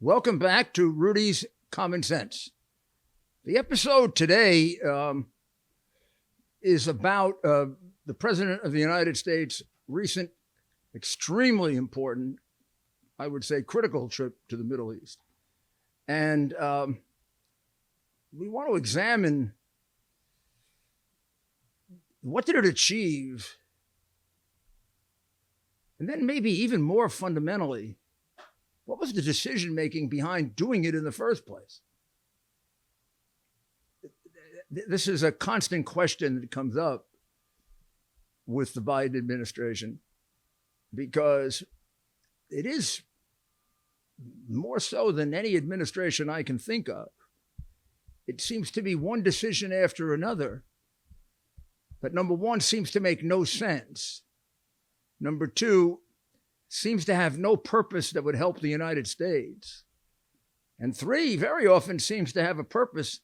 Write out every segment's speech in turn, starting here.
Welcome back to Rudy's Common Sense. The episode today is about the President of the United States' recent, extremely important, I would say critical trip to the Middle East. And we want to examine what did it achieve, and then maybe even more fundamentally, what was the decision-making behind doing it in the first place? This is a constant question that comes up with the Biden administration because it is more so than any administration I can think of. It seems to be one decision after another that, number one, seems to make no sense. Number two, seems to have no purpose that would help the United States. And three, very often seems to have a purpose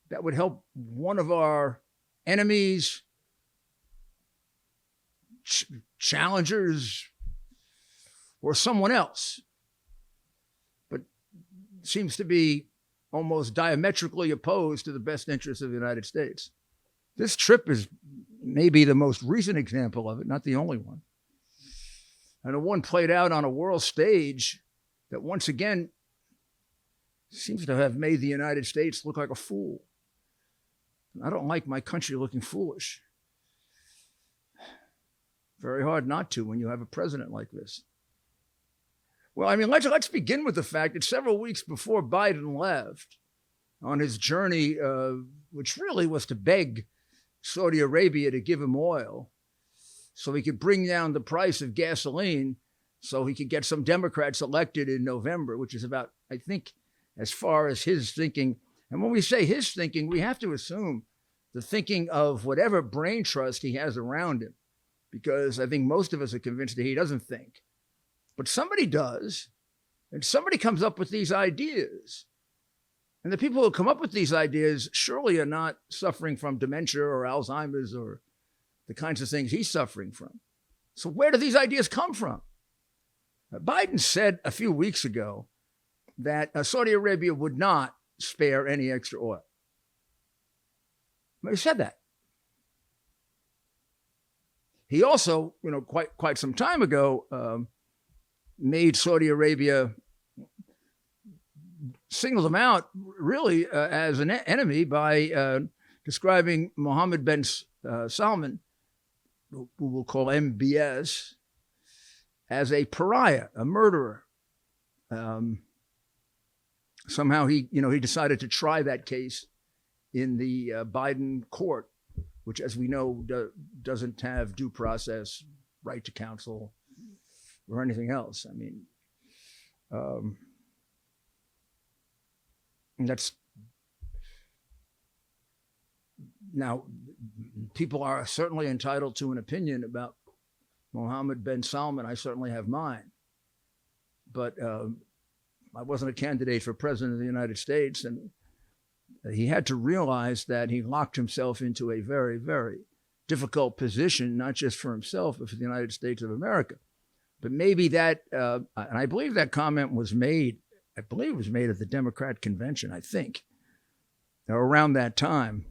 that would help one of our enemies, challengers, or someone else. But seems to be almost diametrically opposed to the best interests of the United States. This trip is maybe the most recent example of it, not the only one. And the one played out on a world stage that once again seems to have made the United States look like a fool. I don't like my country looking foolish. Very hard not to when you have a president like this. Well, I mean, let's begin with the fact that several weeks before Biden left on his journey, which really was to beg Saudi Arabia to give him oil, so he could bring down the price of gasoline so he could get some Democrats elected in November, which is about, I think, as far as his thinking. And when we say his thinking, we have to assume the thinking of whatever brain trust he has around him, because I think most of us are convinced that he doesn't think. But somebody does, and somebody comes up with these ideas. And the people who come up with these ideas surely are not suffering from dementia or Alzheimer's or the kinds of things he's suffering from. So where do these ideas come from? Biden said a few weeks ago that Saudi Arabia would not spare any extra oil. He said that. He also, quite some time ago, made Saudi Arabia, singled them out really as an enemy by describing Mohammed bin Salman, who we'll call MBS, as a pariah, a murderer. Somehow he decided to try that case in the Biden court, which, as we know, doesn't have due process, right to counsel, or anything else. I mean, that's now. People are certainly entitled to an opinion about Mohammed bin Salman. I certainly have mine. But I wasn't a candidate for president of the United States, and he had to realize that he locked himself into a very, very difficult position, not just for himself, but for the United States of America. But maybe that, and I believe that comment was made, at the Democrat convention, I think, or around that time.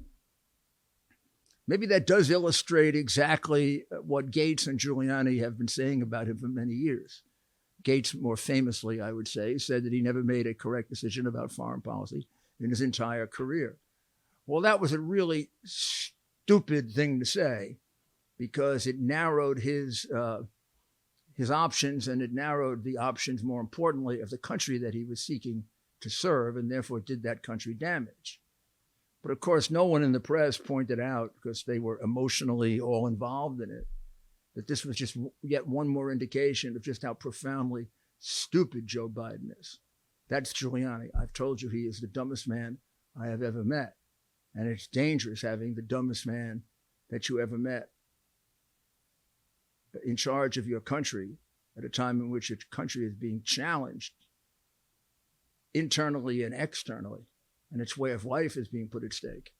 Maybe that does illustrate exactly what Gates and Giuliani have been saying about him for many years. Gates, more famously, I would say, said that he never made a correct decision about foreign policy in his entire career. Well, that was a really stupid thing to say because it narrowed his options, and it narrowed the options, more importantly, of the country that he was seeking to serve, and therefore did that country damage. But of course, no one in the press pointed out, because they were emotionally all involved in it, that this was just yet one more indication of just how profoundly stupid Joe Biden is. That's Giuliani. I've told you he is the dumbest man I have ever met. And it's dangerous having the dumbest man that you ever met in charge of your country at a time in which your country is being challenged internally and externally, and its way of life is being put at stake.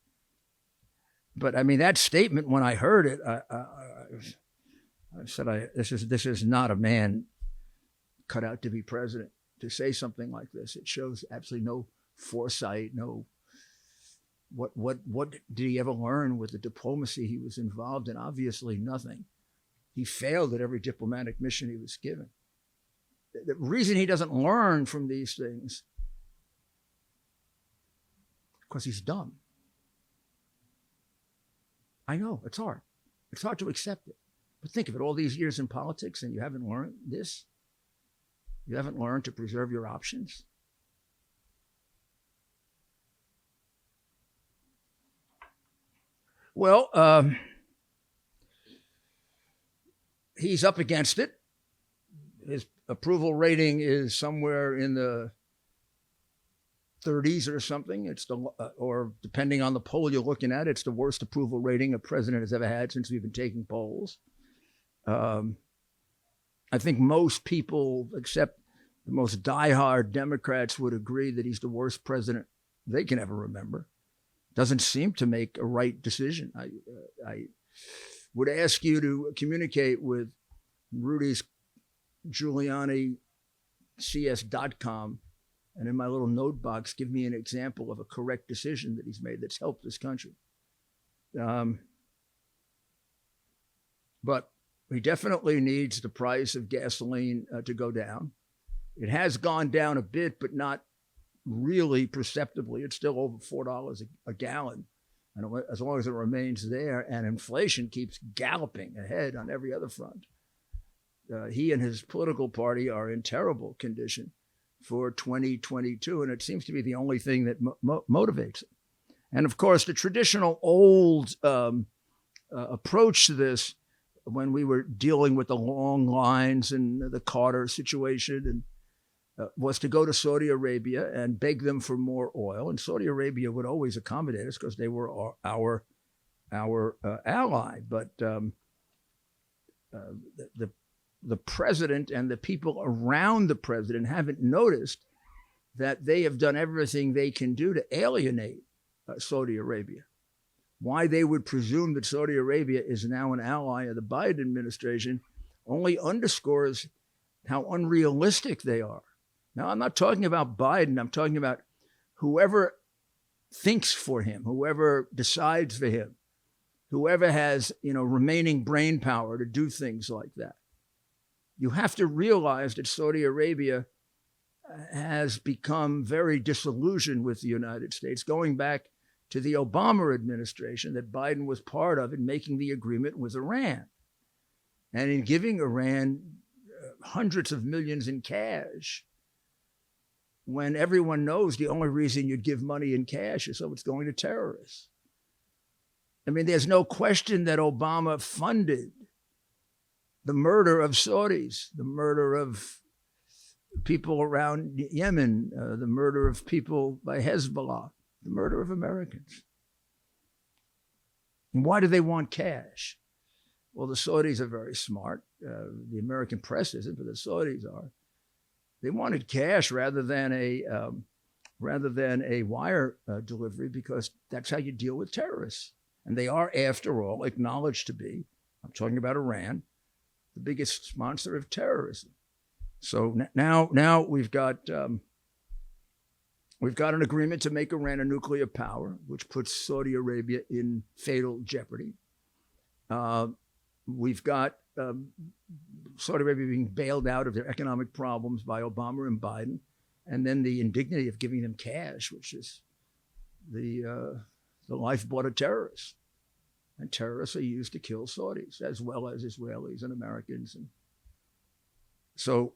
But I mean, that statement, when I heard it, I said, this is not a man cut out to be president. to say something like this. It shows absolutely no foresight, no. What did he ever learn with the diplomacy he was involved in? Obviously nothing. He failed at every diplomatic mission he was given. The reason he doesn't learn from these things, because he's dumb. I know, it's hard. It's hard to accept it. But think of it, all these years in politics and you haven't learned this? You haven't learned to preserve your options? Well, he's up against it. His approval rating is somewhere in the 30s or something. It's the, or depending on the poll you're looking at, it's the worst approval rating a president has ever had since we've been taking polls. I think most people, except the most diehard Democrats, would agree that he's the worst president they can ever remember. Doesn't seem to make a right decision. I would ask you to communicate with Rudy's Giuliani CS.com, and in my little note box, give me an example of a correct decision that he's made that's helped this country. But he definitely needs the price of gasoline to go down. It has gone down a bit, but not really perceptibly. It's still over $4 a gallon. And as long as it remains there, and inflation keeps galloping ahead on every other front, he and his political party are in terrible condition for 2022. And it seems to be the only thing that motivates it. And of course, the traditional old approach to this, when we were dealing with the long lines and the Carter situation, and was to go to Saudi Arabia and beg them for more oil. And Saudi Arabia would always accommodate us because they were our ally. But the president and the people around the president haven't noticed that they have done everything they can do to alienate Saudi Arabia. Why they would presume that Saudi Arabia is now an ally of the Biden administration only underscores how unrealistic they are. Now, I'm not talking about Biden. I'm talking about whoever thinks for him, whoever decides for him, whoever has, remaining brain power to do things like that. You have to realize that Saudi Arabia has become very disillusioned with the United States, going back to the Obama administration that Biden was part of in making the agreement with Iran and in giving Iran hundreds of millions in cash, when everyone knows the only reason you'd give money in cash is so it's going to terrorists. I mean, there's no question that Obama funded the murder of Saudis, the murder of people around Yemen, the murder of people by Hezbollah, the murder of Americans. And why do they want cash? Well, the Saudis are very smart. The American press isn't, but the Saudis are. They wanted cash rather than a wire delivery, because that's how you deal with terrorists. And they are, after all, acknowledged to be, I'm talking about Iran, the biggest sponsor of terrorism. So now we've got an agreement to make Iran a nuclear power, which puts Saudi Arabia in fatal jeopardy. We've got Saudi Arabia being bailed out of their economic problems by Obama and Biden, and then the indignity of giving them cash, which is the lifeblood of terrorists. And terrorists are used to kill Saudis, as well as Israelis and Americans. And so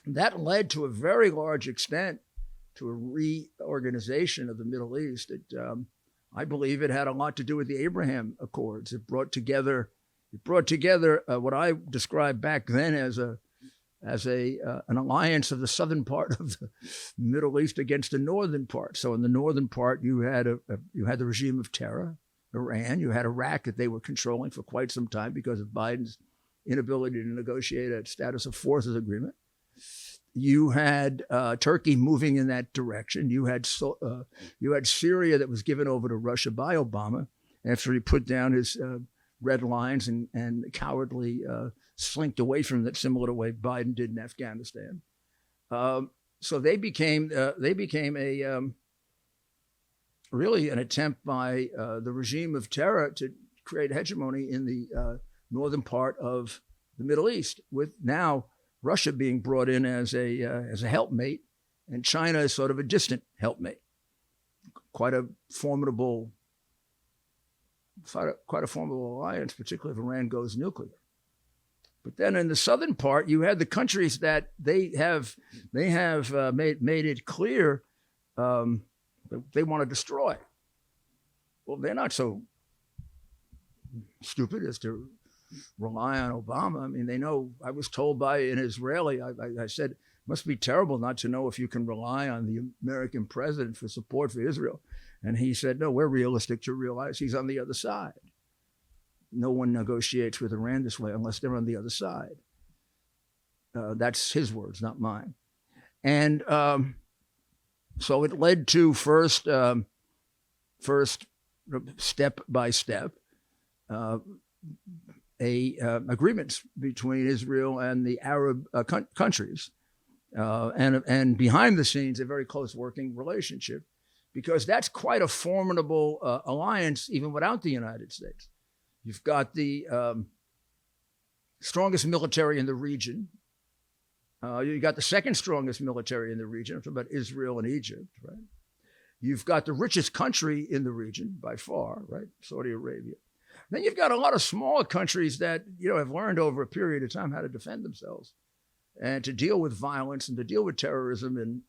that led to a very large extent to a reorganization of the Middle East. I believe it had a lot to do with the Abraham Accords. It brought together what I described back then as an alliance of the southern part of the Middle East against the northern part. So in the northern part, you had the regime of terror, Iran. You had Iraq that they were controlling for quite some time because of Biden's inability to negotiate a status of forces agreement. You had Turkey moving in that direction. You had Syria that was given over to Russia by Obama after he put down his red lines and cowardly slinked away from that, similar to the way Biden did in Afghanistan. So they became a really an attempt by the regime of terror to create hegemony in the northern part of the Middle East, with now Russia being brought in as a helpmate, and China is sort of a distant helpmate. Quite a formidable alliance, particularly if Iran goes nuclear. But then in the southern part, you had the countries that they have made it clear that they want to destroy. Well, they're not so stupid as to rely on Obama. I mean, they know. I was told by an Israeli, I said, it must be terrible not to know if you can rely on the American president for support for Israel. And he said, no, we're realistic to realize he's on the other side. No one negotiates with Iran this way unless they're on the other side. That's his words, not mine. And so it led to first step by step, agreements between Israel and the Arab countries, and behind the scenes, a very close working relationship, because that's quite a formidable alliance, even without the United States. You've got the strongest military in the region. You got the second strongest military in the region. I'm talking about Israel and Egypt, right? You've got the richest country in the region by far, right? Saudi Arabia. Then you've got a lot of smaller countries that, have learned over a period of time how to defend themselves and to deal with violence and to deal with terrorism, and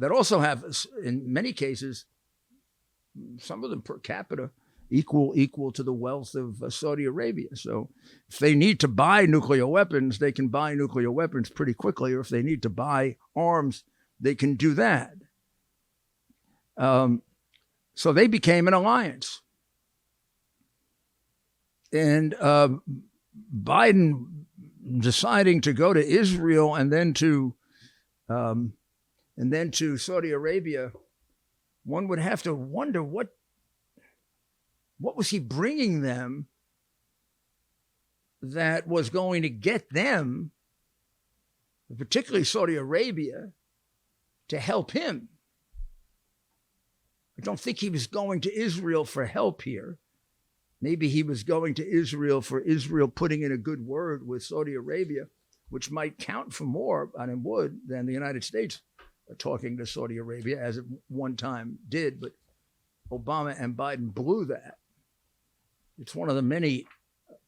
that also have, in many cases, some of them per capita, equal to the wealth of Saudi Arabia. So if they need to buy nuclear weapons, they can buy nuclear weapons pretty quickly, or if they need to buy arms, they can do that. So they became an alliance. And Biden deciding to go to Israel and then to Saudi Arabia, one would have to wonder what was he bringing them that was going to get them, particularly Saudi Arabia, to help him. I don't think he was going to Israel for help here. Maybe he was going to Israel for Israel putting in a good word with Saudi Arabia, which might count for more, and it would, than the United States talking to Saudi Arabia, as it one time did. But Obama and Biden blew that. It's one of the many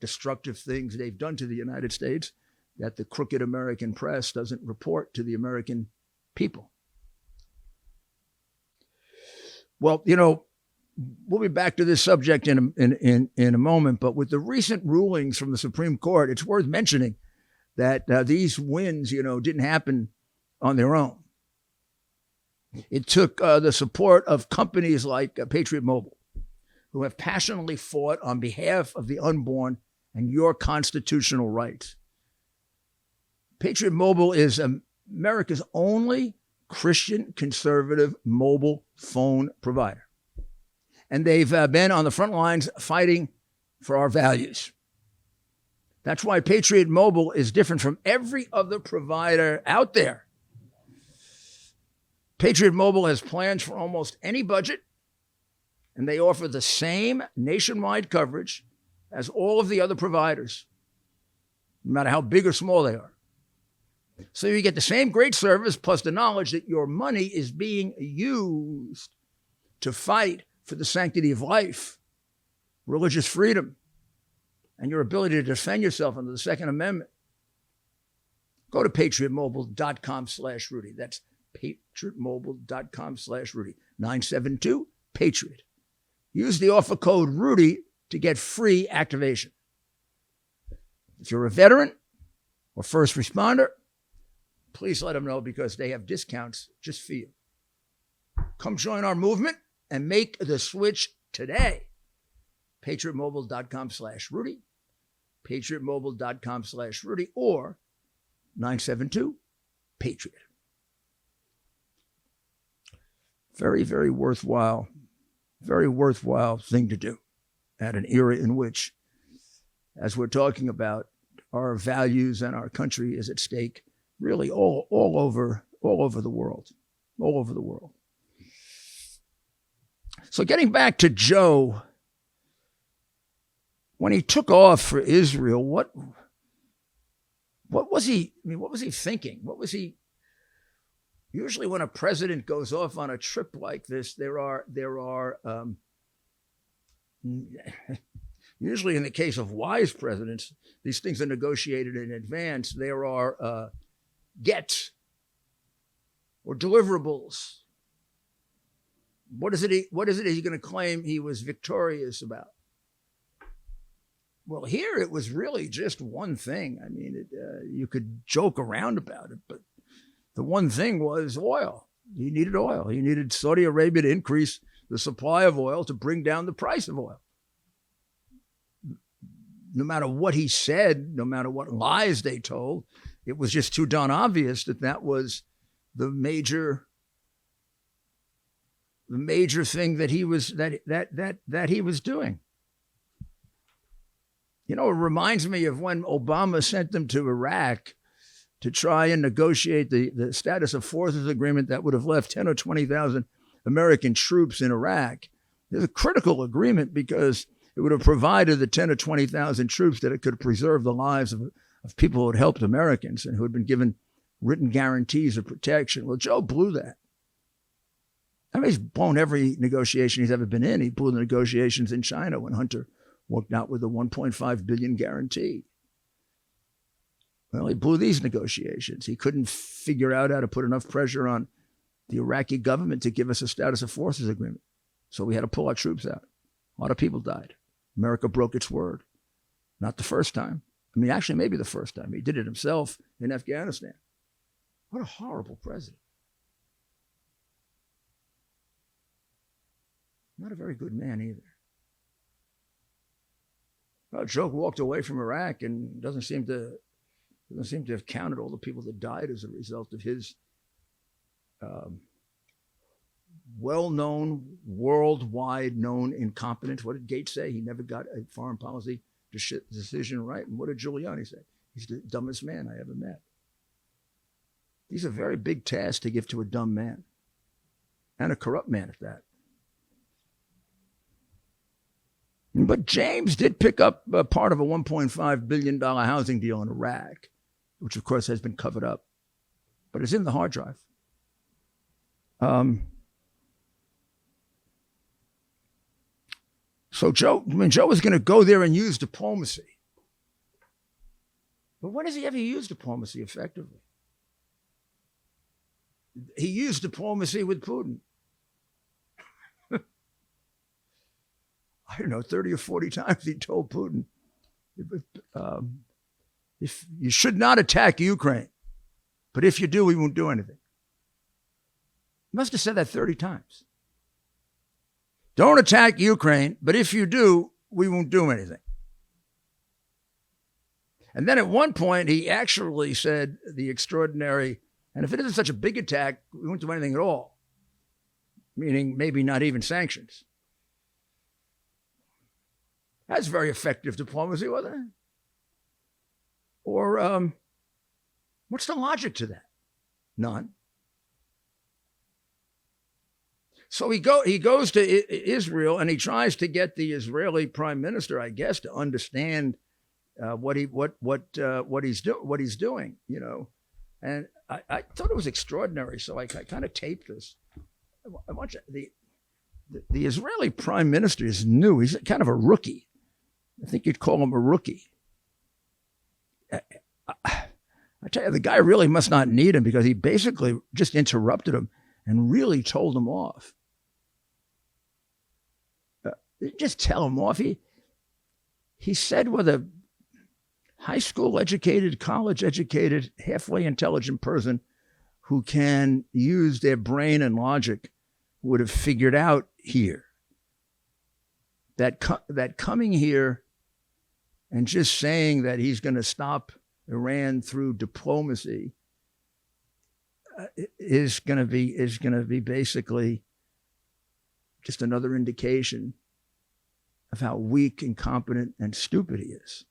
destructive things they've done to the United States that the crooked American press doesn't report to the American people. Well, we'll be back to this subject in a moment, but with the recent rulings from the Supreme Court, it's worth mentioning that these wins, didn't happen on their own. It took the support of companies like Patriot Mobile, who have passionately fought on behalf of the unborn and your constitutional rights. Patriot Mobile is America's only Christian conservative mobile phone provider. And they've been on the front lines fighting for our values. That's why Patriot Mobile is different from every other provider out there. Patriot Mobile has plans for almost any budget, and they offer the same nationwide coverage as all of the other providers, no matter how big or small they are. So you get the same great service plus the knowledge that your money is being used to fight for the sanctity of life, religious freedom, and your ability to defend yourself under the Second Amendment. Go to patriotmobile.com/Rudy. That's patriotmobile.com/Rudy. 972-PATRIOT. Use the offer code Rudy to get free activation. If you're a veteran or first responder, please let them know, because they have discounts just for you. Come join our movement and make the switch today. patriotmobile.com/Rudy, patriotmobile.com/Rudy, or 972-PATRIOT. Very, very worthwhile thing to do at an era in which, as we're talking about, our values and our country is at stake really all over the world, all over the world. So getting back to Joe, when he took off for Israel, what was he? I mean, what was he thinking? What was he? Usually, when a president goes off on a trip like this, there are usually in the case of wise presidents, these things are negotiated in advance. There are gets or deliverables. What is it he's going to claim he was victorious about? Well, here it was really just one thing. I mean, you could joke around about it, but the one thing was oil. He needed oil. He needed Saudi Arabia to increase the supply of oil to bring down the price of oil. No matter what he said, no matter what lies they told, it was just too darn obvious that was the major thing that he was he was doing. You know, it reminds me of when Obama sent them to Iraq to try and negotiate the status of forces agreement that would have left 10 or 20,000 American troops in Iraq. There's a critical agreement because it would have provided the 10 or 20,000 troops that it could preserve the lives of people who had helped Americans and who had been given written guarantees of protection. Well, Joe blew that. I mean, he's blown every negotiation he's ever been in. He blew the negotiations in China when Hunter walked out with a $1.5 billion guarantee. Well, he blew these negotiations. He couldn't figure out how to put enough pressure on the Iraqi government to give us a status of forces agreement. So we had to pull our troops out. A lot of people died. America broke its word. Not the first time. I mean, actually, maybe the first time. He did it himself in Afghanistan. What a horrible president. Not a very good man either. Well, Joe walked away from Iraq and doesn't seem to have counted all the people that died as a result of his well-known, worldwide known incompetence. What did Gates say? He never got a foreign policy decision right. And what did Giuliani say? He's the dumbest man I ever met. These are very big tasks to give to a dumb man, and a corrupt man at that. But James did pick up a part of a $1.5 billion housing deal in Iraq, which of course has been covered up, but it's in the hard drive. So Joe was going to go there and use diplomacy. But when has he ever used diplomacy effectively? He used diplomacy with Putin. I don't know, 30 or 40 times he told Putin, if you should not attack Ukraine, but if you do, we won't do anything. He must have said that 30 times. Don't attack Ukraine, but if you do, we won't do anything. And then at one point, he actually said the extraordinary, and if it isn't such a big attack, we won't do anything at all, meaning maybe not even sanctions. That's very effective diplomacy, wasn't it? Or what's the logic to that? None. So he goes to Israel and he tries to get the Israeli prime minister, I guess, to understand what he's doing, you know. And I thought it was extraordinary, so I kind of taped this. I want you, the Israeli prime minister is new. He's kind of a rookie. I think you'd call him a rookie. I tell you, the guy really must not need him because he basically just interrupted him and really told him off. Just tell him off. He said with a high school educated, college educated, halfway intelligent person who can use their brain and logic would have figured out here that coming here and just saying that he's going to stop Iran through diplomacy is going to be basically just another indication of how weak, incompetent, and stupid he is.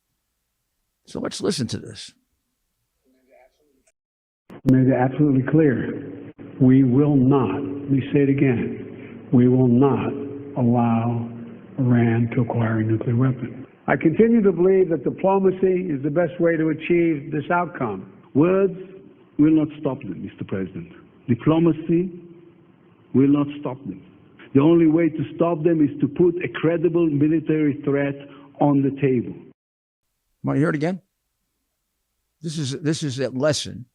So let's listen to this. Made it absolutely clear. We will not, let me say it again, we will not allow Iran to acquire a nuclear weapon. I continue to believe that diplomacy is the best way to achieve this outcome. Words will not stop them, Mr. President. Diplomacy will not stop them. The only way to stop them is to put a credible military threat on the table. Want to hear it again? This is a lesson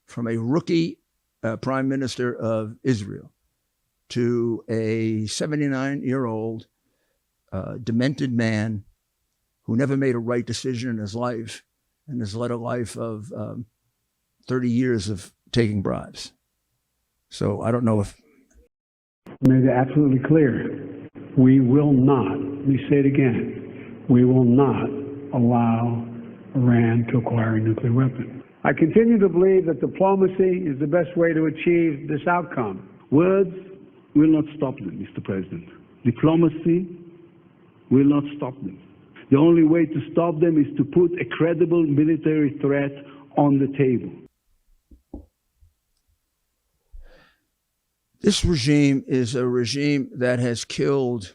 from a rookie prime minister of Israel to a 79-year-old demented man who never made a right decision in his life and has led a life of 30 years of taking bribes. So I don't know if... Made it absolutely clear. We will not, let me say it again, we will not allow Iran to acquire a nuclear weapon. I continue to believe that diplomacy is the best way to achieve this outcome. Words will not stop them, Mr. President. Diplomacy will not stop them. The only way to stop them is to put a credible military threat on the table. This regime is a regime that has killed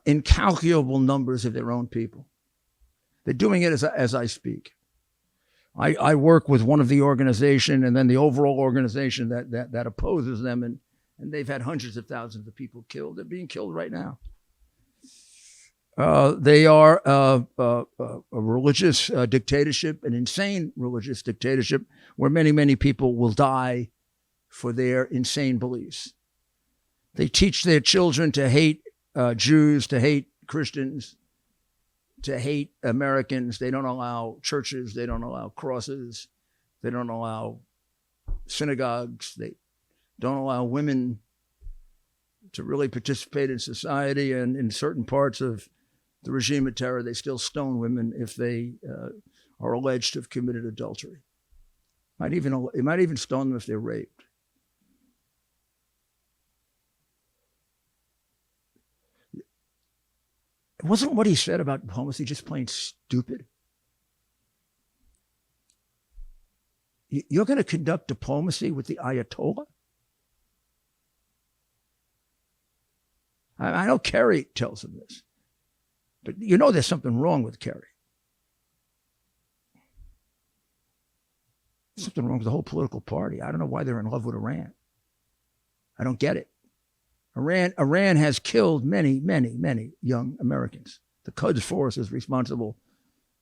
incalculable numbers of their own people. They're doing it as I speak. I work with one of the organization and then the overall organization that opposes them, and they've had hundreds of thousands of people killed. They're being killed right now. They are a religious dictatorship, an insane religious dictatorship, where many, many people will die for their insane beliefs. They teach their children to hate Jews, to hate Christians, to hate Americans. They don't allow churches. They don't allow crosses. They don't allow synagogues. They don't allow women to really participate in society. And in certain parts of the regime of terror, they still stone women if they are alleged to have committed adultery. It might even stone them if they're raped. Wasn't what he said about diplomacy just plain stupid? You're going to conduct diplomacy with the Ayatollah? I know Kerry tells him this, but you know there's something wrong with Kerry. Something wrong with the whole political party. I don't know why they're in love with Iran. I don't get it. Iran has killed many, many, many young Americans. The Quds Force is responsible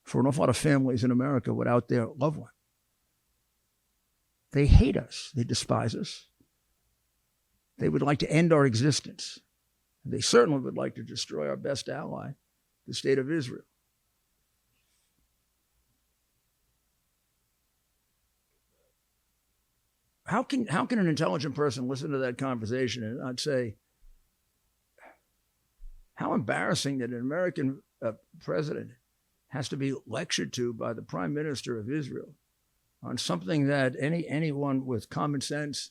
for an awful lot of families in America without their loved one. They hate us. They despise us. They would like to end our existence. They certainly would like to destroy our best ally, the state of Israel. How can an intelligent person listen to that conversation and not say, how embarrassing that an American president has to be lectured to by the prime minister of Israel on something that anyone with common sense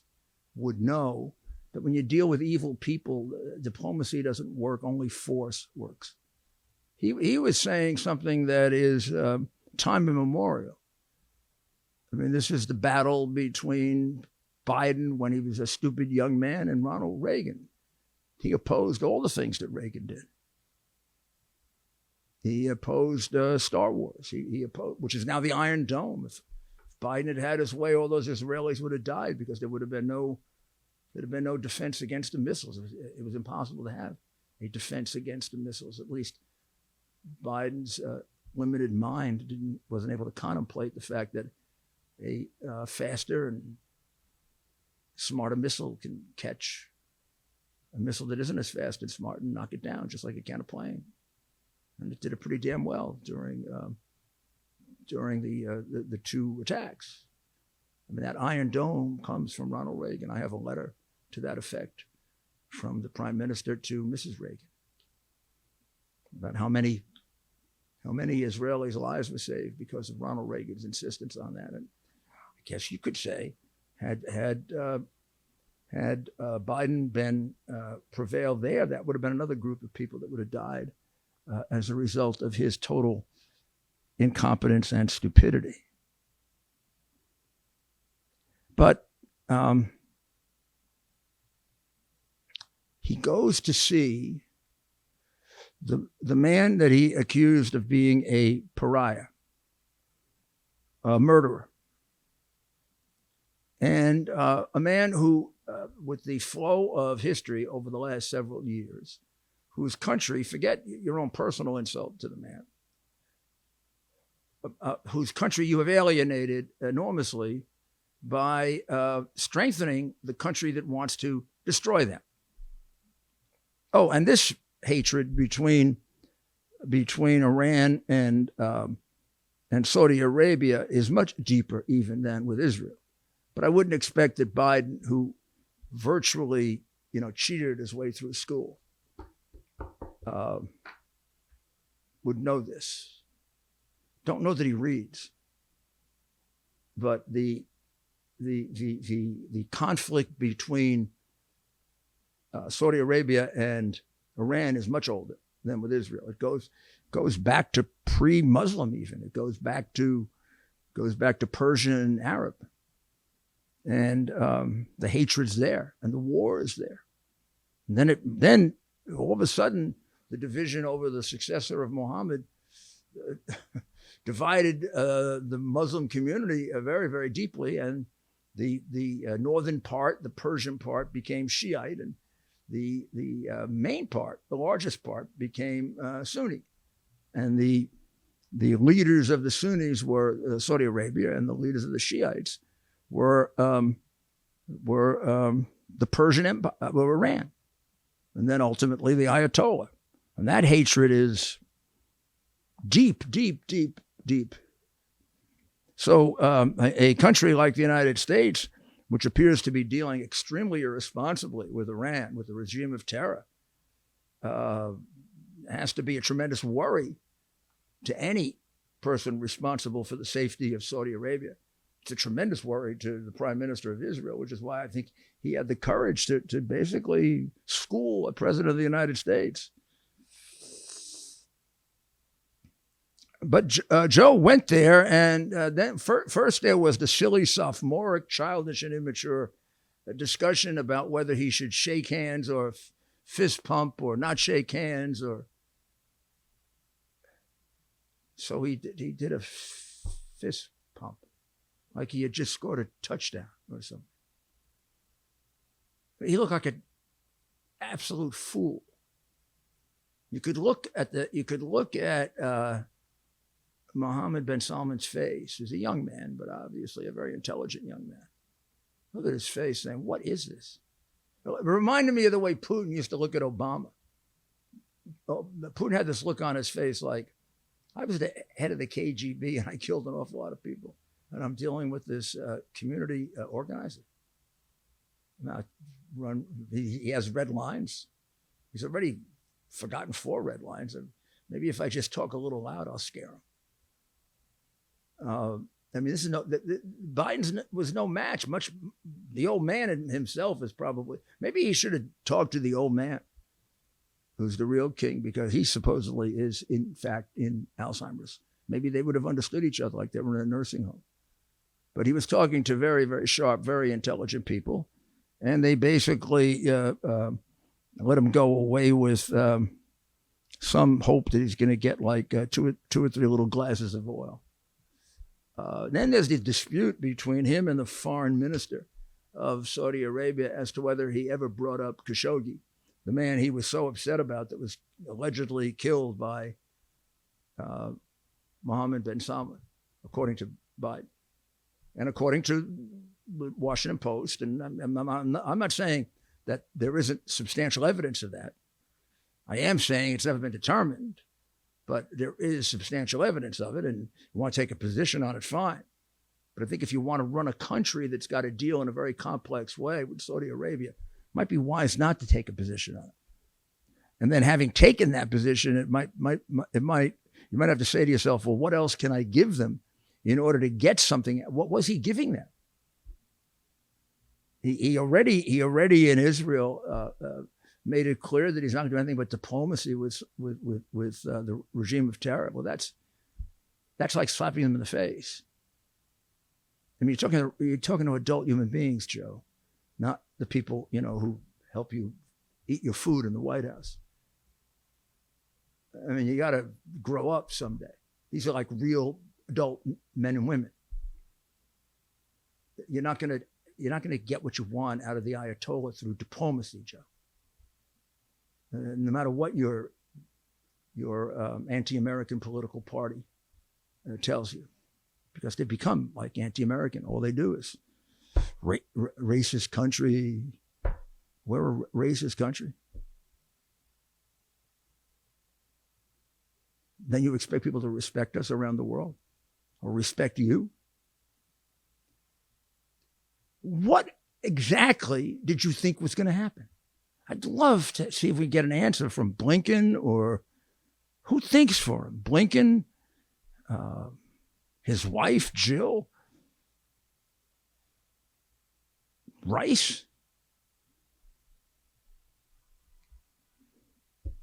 would know, that when you deal with evil people, diplomacy doesn't work, only force works. He was saying something that is time immemorial. I mean, this is the battle between Biden when he was a stupid young man and Ronald Reagan. He opposed all the things that Reagan did. He opposed Star Wars, he opposed, which is now the Iron Dome. If Biden had had his way, all those Israelis would have died because there would have been no defense against the missiles. It was impossible to have a defense against the missiles. At least Biden's limited mind wasn't able to contemplate the fact that a faster and smarter missile can catch a missile that isn't as fast and smart and knock it down just like it can a plane. And it did it pretty damn well during the two attacks. I mean, that Iron Dome comes from Ronald Reagan. I have a letter to that effect from the prime minister to Mrs. Reagan about how many Israelis' lives were saved because of Ronald Reagan's insistence on that. And I guess you could say, had Biden been prevailed there, that would have been another group of people that would have died as a result of his total incompetence and stupidity. But he goes to see the man that he accused of being a pariah, a murderer, and a man who, with the flow of history over the last several years, whose country, forget your own personal insult to the man, whose country you have alienated enormously by strengthening the country that wants to destroy them. Oh, and this hatred between Iran and Saudi Arabia is much deeper even than with Israel. But I wouldn't expect that Biden, who virtually, cheated his way through school, would know this. Don't know that he reads, but the conflict between Saudi Arabia and Iran is much older than with Israel. It goes back to pre-Muslim even. It goes back to Persian and Arab, and the hatred's there, and the war is there. And then all of a sudden, the division over the successor of Muhammad divided the Muslim community very, very deeply, and the northern part, the Persian part, became Shiite, and the main part, the largest part, became Sunni. And the leaders of the Sunnis were Saudi Arabia, and the leaders of the Shiites were the Persian Empire, were Iran, and then ultimately the Ayatollah. And that hatred is deep, deep, deep, deep. So a country like the United States, which appears to be dealing extremely irresponsibly with Iran, with the regime of terror, has to be a tremendous worry to any person responsible for the safety of Saudi Arabia. It's a tremendous worry to the Prime Minister of Israel, which is why I think he had the courage to basically school a president of the United States. But Joe went there, and then first there was the silly, sophomoric, childish, and immature discussion about whether he should shake hands or fist pump or not shake hands, or so he did a fist pump, like he had just scored a touchdown or something. He looked like an absolute fool. You could look at Mohammed bin Salman's face. He's a young man, but obviously a very intelligent young man. Look at his face saying, what is this? It reminded me of the way Putin used to look at Obama. Putin had this look on his face like, I was the head of the KGB and I killed an awful lot of people. And I'm dealing with this community organizer. Now, he has red lines. He's already forgotten 4 red lines. And maybe if I just talk a little loud, I'll scare him. This is Biden's was no match. The old man himself is probably, maybe he should have talked to the old man, who's the real king, because he supposedly is, in fact, in Alzheimer's. Maybe they would have understood each other like they were in a nursing home. But he was talking to very, very sharp, very intelligent people, and they basically let him go away with some hope that he's going to get like 2 or 3 little glasses of oil. Then there's the dispute between him and the foreign minister of Saudi Arabia as to whether he ever brought up Khashoggi, the man he was so upset about that was allegedly killed by Mohammed bin Salman, according to Biden. And according to the Washington Post, and I'm not saying that there isn't substantial evidence of that. I am saying it's never been determined. But there is substantial evidence of it, and you want to take a position on it, fine. But I think if you want to run a country that's got to deal in a very complex way with Saudi Arabia, it might be wise not to take a position on it. And then having taken that position, you might have to say to yourself, well, what else can I give them in order to get something? What was he giving them? He already in Israel made it clear that he's not going to do anything but diplomacy with the regime of terror. Well, That's like slapping them in the face. I mean, you're talking to adult human beings, Joe, not the people, who help you eat your food in the White House. I mean, you got to grow up someday. These are like real adult men and women. You're not going to get what you want out of the Ayatollah through diplomacy, Joe. No matter what your anti-American political party tells you, because they become like anti-American. All they do is racist country. We're a racist country. Then you expect people to respect us around the world or respect you? What exactly did you think was going to happen? I'd love to see if we get an answer from Blinken, or who thinks for him? Blinken, his wife, Jill, Rice,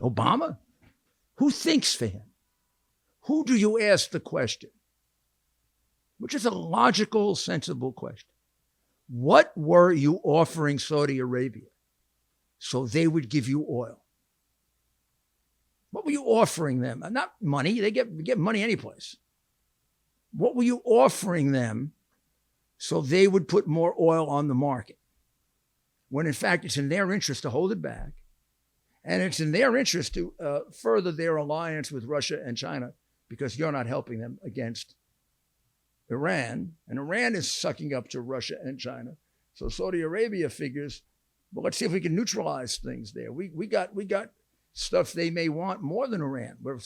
Obama. Who thinks for him? Who do you ask the question? Which is a logical, sensible question. What were you offering Saudi Arabia so they would give you oil? What were you offering them? Not money. They get money anyplace. What were you offering them so they would put more oil on the market? When in fact, it's in their interest to hold it back. And it's in their interest to further their alliance with Russia and China, because you're not helping them against Iran. And Iran is sucking up to Russia and China. So Saudi Arabia figures, well, let's see if we can neutralize things there. We got stuff they may want more than Iran. We're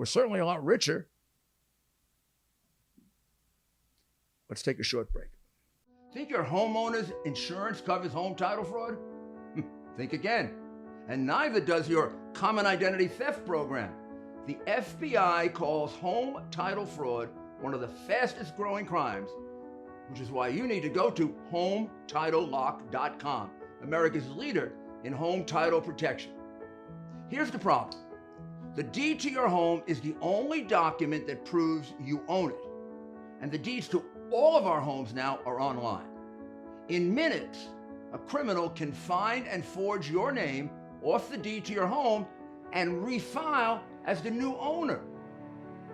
certainly a lot richer. Let's take a short break. Think your homeowner's insurance covers home title fraud? Think again. And neither does your common identity theft program. The FBI calls home title fraud one of the fastest growing crimes, which is why you need to go to HomeTitleLock.com, America's leader in home title protection. Here's the problem. The deed to your home is the only document that proves you own it. And the deeds to all of our homes now are online. In minutes, a criminal can find and forge your name off the deed to your home and refile as the new owner.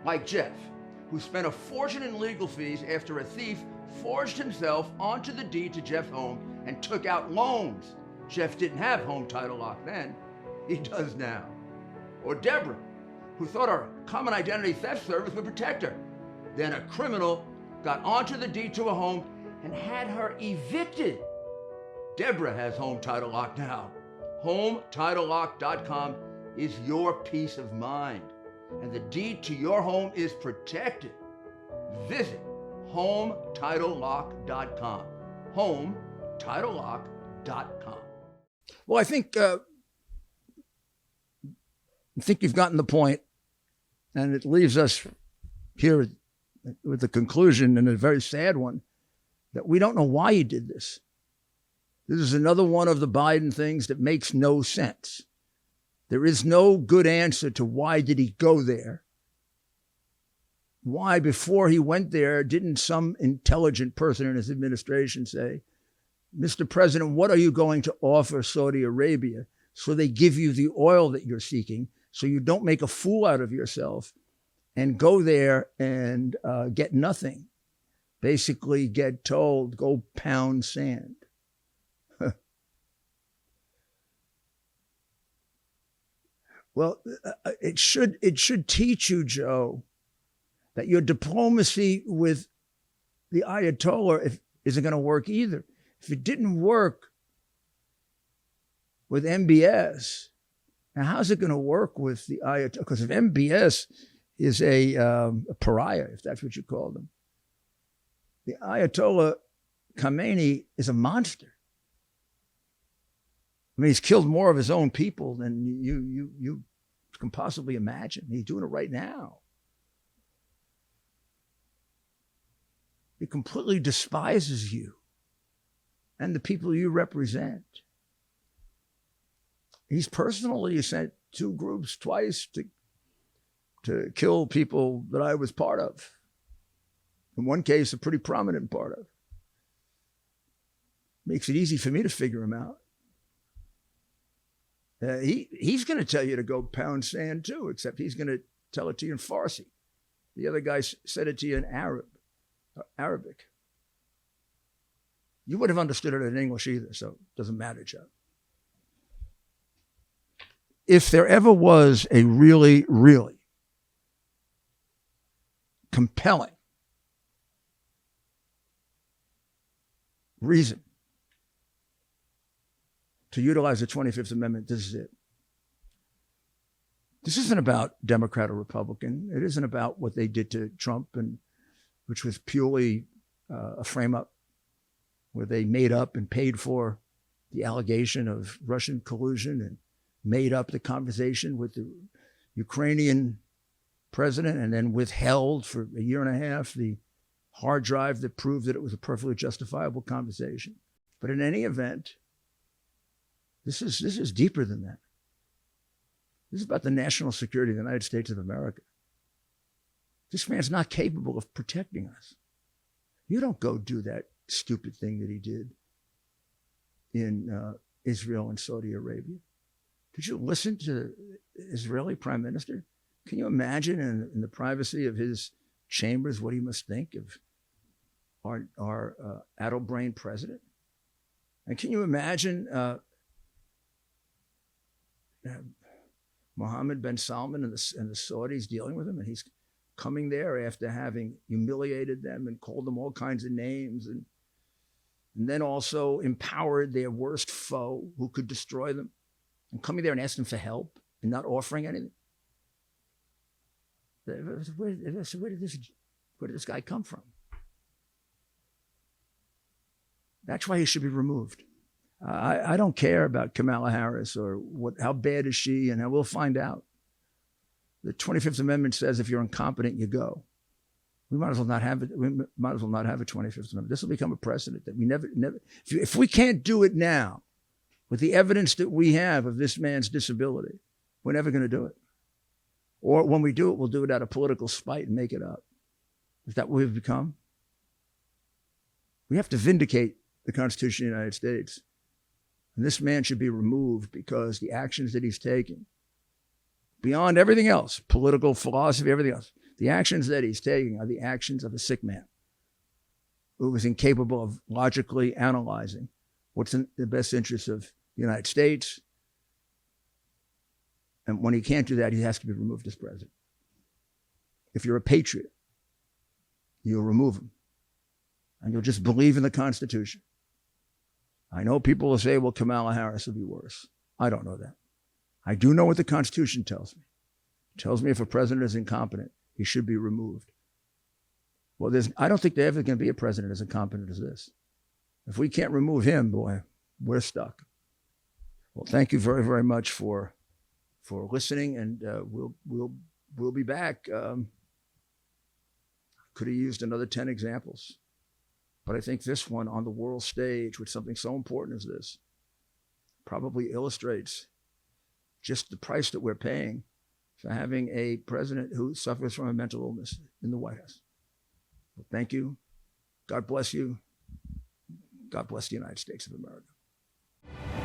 Like Jeff, who spent a fortune in legal fees after a thief forged himself onto the deed to Jeff's home and took out loans. Jeff didn't have home title lock then. He does now. Or Deborah, who thought our common identity theft service would protect her. Then a criminal got onto the deed to a home and had her evicted. Deborah has home title lock now. HomeTitleLock.com is your peace of mind, and the deed to your home is protected. Visit HomeTitleLock.com. HomeTitleLock.com. Well, I think you've gotten the point, and it leaves us here with the conclusion, and a very sad one, that we don't know why he did this. This is another one of the Biden things that makes no sense. There is no good answer to why did he go there. Why, before he went there, didn't some intelligent person in his administration say, Mr. President, what are you going to offer Saudi Arabia so they give you the oil that you're seeking, so you don't make a fool out of yourself and go there and get nothing? Basically get told, go pound sand. Well, it should teach you, Joe, that your diplomacy with the Ayatollah isn't going to work either. If it didn't work with MBS, now how's it going to work with the Ayatollah? Because if MBS is a pariah, if that's what you call them, the Ayatollah Khamenei is a monster. I mean, he's killed more of his own people than you can possibly imagine. He's doing it right now. He completely despises you and the people you represent. He's personally sent two groups twice to to kill people that I was part of. In one case, a pretty prominent part of. Makes it easy for me to figure him out. He's going to tell you to go pound sand too, except he's going to tell it to you in Farsi. The other guy said it to you in Arabic. You wouldn't have understood it in English either, so it doesn't matter, Joe. If there ever was a really, really compelling reason to utilize the 25th Amendment, this is it. This isn't about Democrat or Republican. It isn't about what they did to Trump, which was purely a frame-up where they made up and paid for the allegation of Russian collusion and made up the conversation with the Ukrainian president and then withheld for a year and a half the hard drive that proved that it was a perfectly justifiable conversation. But in any event, this is deeper than that. This is about the national security of the United States of America. This man's not capable of protecting us. You don't go do that stupid thing that he did in Israel and Saudi Arabia. Did you listen to the Israeli prime minister? Can you imagine in the privacy of his chambers what he must think of our addle-brained president? And can you imagine Mohammed bin Salman and the Saudis dealing with him, and he's coming there after having humiliated them and called them all kinds of names, and then also empowered their worst foe who could destroy them, and coming there and asking for help and not offering anything. Where did this guy come from? That's why he should be removed. I don't care about Kamala Harris or how bad is she, and we'll find out. The 25th Amendment says if you're incompetent, you go. We might as well not have it. We might as well not have a 25th Amendment. This will become a precedent that we never. If we can't do it now, with the evidence that we have of this man's disability, we're never going to do it. Or when we do it, we'll do it out of political spite and make it up. Is that what we've become? We have to vindicate the Constitution of the United States. And this man should be removed because the actions that he's taking, beyond everything else, political philosophy, everything else, the actions that he's taking are the actions of a sick man who is incapable of logically analyzing what's in the best interest of the United States. And when he can't do that, he has to be removed as president. If you're a patriot, you'll remove him. And you'll just believe in the Constitution. I know people will say, well, Kamala Harris will be worse. I don't know that. I do know what the Constitution tells me. It tells me if a president is incompetent, he should be removed. Well, I don't think there's ever going to be a president as incompetent as this. If we can't remove him, boy, we're stuck. Well, thank you very, very much for listening, and we'll be back. Could have used another 10 examples. But I think this one on the world stage with something so important as this probably illustrates just the price that we're paying for having a president who suffers from a mental illness in the White House. Well, thank you. God bless you. God bless the United States of America.